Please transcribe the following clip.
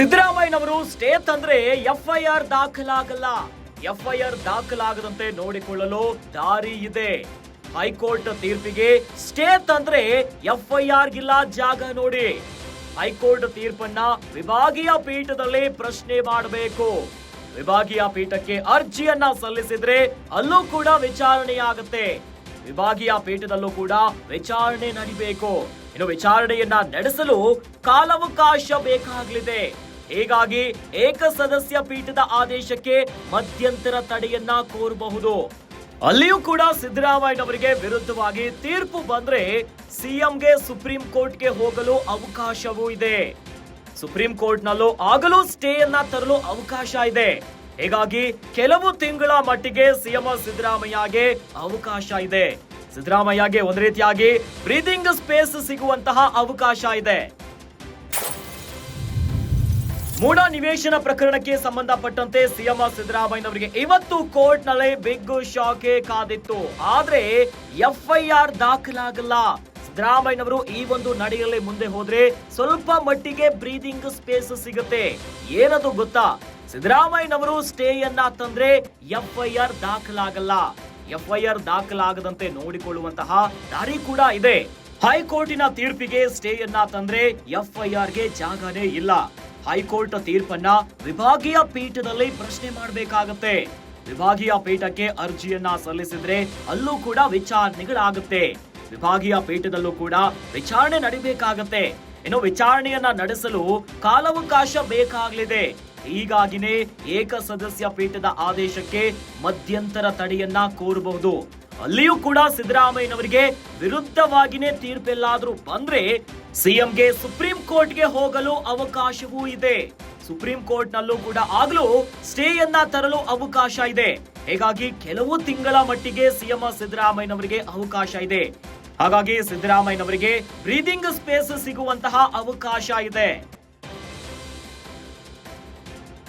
ಸಿದ್ದರಾಮಯ್ಯನವರು ಸ್ಟೇ ತಂದ್ರೆ FIR ದಾಖಲಾಗಲ್ಲ. FIR ದಾಖಲಾಗದಂತೆ ನೋಡಿಕೊಳ್ಳಲು ದಾರಿ ಇದೆ. ಹೈಕೋರ್ಟ್ ತೀರ್ಪಿಗೆ ಸ್ಟೇ ತಂದ್ರೆ ಎಫ್ಐಆರ್ ಗಿಲ್ಲ ಜಾಗ ನೋಡಿ. ಹೈಕೋರ್ಟ್ ತೀರ್ಪನ್ನ ವಿಭಾಗೀಯ ಪೀಠದಲ್ಲಿ ಪ್ರಶ್ನೆ ಮಾಡಬೇಕು. ವಿಭಾಗೀಯ ಪೀಠಕ್ಕೆ ಅರ್ಜಿಯನ್ನ ಸಲ್ಲಿಸಿದ್ರೆ ಅಲ್ಲೂ ಕೂಡ ವಿಚಾರಣೆಯಾಗುತ್ತೆ. ವಿಭಾಗೀಯ ಪೀಠದಲ್ಲೂ ಕೂಡ ವಿಚಾರಣೆ ನಡೀಬೇಕು. ಇನ್ನು ವಿಚಾರಣೆಯನ್ನ ನಡೆಸಲು ಕಾಲಾವಕಾಶ ಬೇಕಾಗಲಿದೆ. ಹೀಗಾಗಿ ಏಕಸದಸ್ಯ ಪೀಠದ ಆದೇಶಕ್ಕೆ ಮಧ್ಯಂತರ ತಡೆಯನ್ನ ಕೋರಬಹುದು. ಅಲ್ಲಿಯೂ ಕೂಡ ಸಿದ್ದರಾಮಯ್ಯನವರಿಗೆ ವಿರುದ್ಧವಾಗಿ ತೀರ್ಪು ಬಂದ್ರೆ ಸಿಎಂಗೆ ಸುಪ್ರೀಂ ಕೋರ್ಟ್ಗೆ ಹೋಗಲು ಅವಕಾಶವೂ ಇದೆ. ಸುಪ್ರೀಂ ಕೋರ್ಟ್ ನಲ್ಲೂ ಆಗಲೂ ಸ್ಟೇಯನ್ನ ತರಲು ಅವಕಾಶ ಇದೆ. ಹೀಗಾಗಿ ಕೆಲವು ತಿಂಗಳ ಮಟ್ಟಿಗೆ ಸಿಎಂ ಸಿದ್ದರಾಮಯ್ಯಗೆ ಅವಕಾಶ ಇದೆ. ಸಿದ್ದರಾಮಯ್ಯಗೆ ಒಂದು ರೀತಿಯಾಗಿ ಬ್ರೀದಿಂಗ್ ಸ್ಪೇಸ್ ಸಿಗುವಂತಹ ಅವಕಾಶ ಇದೆ. ಮೂಡ ನಿವೇಶನ ಪ್ರಕರಣಕ್ಕೆ ಸಂಬಂಧಪಟ್ಟಂತೆ ಸಿಎಂ ಸಿದ್ದರಾಮಯ್ಯನವರಿಗೆ ಇವತ್ತು ಕೋರ್ಟ್ ನಲ್ಲಿ ಬಿಗ್ ಶಾಕ್ ಕಾದಿತ್ತು. ಆದ್ರೆ ಎಫ್ಐಆರ್ ದಾಖಲಾಗಲ್ಲ. ಸಿದ್ದರಾಮಯ್ಯನವರು ಈ ಒಂದು ನಡೆಯಲ್ಲಿ ಮುಂದೆ ಹೋದ್ರೆ ಸ್ವಲ್ಪ ಮಟ್ಟಿಗೆ ಬ್ರೀದಿಂಗ್ ಸ್ಪೇಸ್ ಸಿಗುತ್ತೆ. ಏನದು ಗೊತ್ತಾ? ಸಿದ್ದರಾಮಯ್ಯನವರು ಸ್ಟೇಯನ್ನ ತಂದ್ರೆ ಎಫ್ಐಆರ್ ದಾಖಲಾಗಲ್ಲ. ಎಫ್ಐಆರ್ ದಾಖಲಾಗದಂತೆ ನೋಡಿಕೊಳ್ಳುವಂತಹ ದಾರಿ ಕೂಡ ಇದೆ. ಹೈಕೋರ್ಟಿನ ತೀರ್ಪಿಗೆ ಸ್ಟೇಯನ್ನ ತಂದ್ರೆ ಎಫ್ಐಆರ್ಗೆ ಜಾಗನೇ ಇಲ್ಲ. ಹೈಕೋರ್ಟ್ ತೀರ್ಪನ್ನ ವಿಭಾಗೀಯ ಪೀಠದಲ್ಲಿ ಪ್ರಶ್ನೆ ಮಾಡಬೇಕಾಗತ್ತೆ. ವಿಭಾಗೀಯ ಪೀಠಕ್ಕೆ ಅರ್ಜಿಯನ್ನ ಸಲ್ಲಿಸಿದ್ರೆ ಅಲ್ಲೂ ಕೂಡ ವಿಚಾರಣೆಗಳಾಗುತ್ತೆ. ವಿಭಾಗೀಯ ಪೀಠದಲ್ಲೂ ಕೂಡ ವಿಚಾರಣೆ ನಡೀಬೇಕಾಗತ್ತೆ. ಇನ್ನು ವಿಚಾರಣೆಯನ್ನ ನಡೆಸಲು ಕಾಲಾವಕಾಶ ಬೇಕಾಗಲಿದೆ. ಹೀಗಾಗಿನೇ ಏಕಸದಸ್ಯ ಪೀಠದ ಆದೇಶಕ್ಕೆ ಮಧ್ಯಂತರ ತಡೆಯನ್ನ ಕೋರಬಹುದು. ಅಲ್ಲಿಯೂ ಕೂಡ ಸಿದ್ದರಾಮಯ್ಯನವರಿಗೆ ವಿರುದ್ಧವಾಗಿನೇ ತೀರ್ಪೆಲ್ಲಾದ್ರೂ ಬಂದ್ರೆ ಸಿಎಂಗೆ ಸುಪ್ರೀಂ ಕೋರ್ಟ್ಗೆ ಹೋಗಲು ಅವಕಾಶವೂ ಇದೆ. ಸುಪ್ರೀಂ ಕೋರ್ಟ್ ನಲ್ಲೂ ಕೂಡ ಆಗ್ಲೂ ಸ್ಟೇಯನ್ನ ತರಲು ಅವಕಾಶ ಇದೆ. ಹೀಗಾಗಿ ಕೆಲವು ತಿಂಗಳ ಮಟ್ಟಿಗೆ ಸಿಎಂ ಸಿದ್ದರಾಮಯ್ಯನವರಿಗೆ ಅವಕಾಶ ಇದೆ. ಹಾಗಾಗಿ ಸಿದ್ದರಾಮಯ್ಯನವರಿಗೆ ಬ್ರೀದಿಂಗ್ ಸ್ಪೇಸ್ ಸಿಗುವಂತಹ ಅವಕಾಶ ಇದೆ.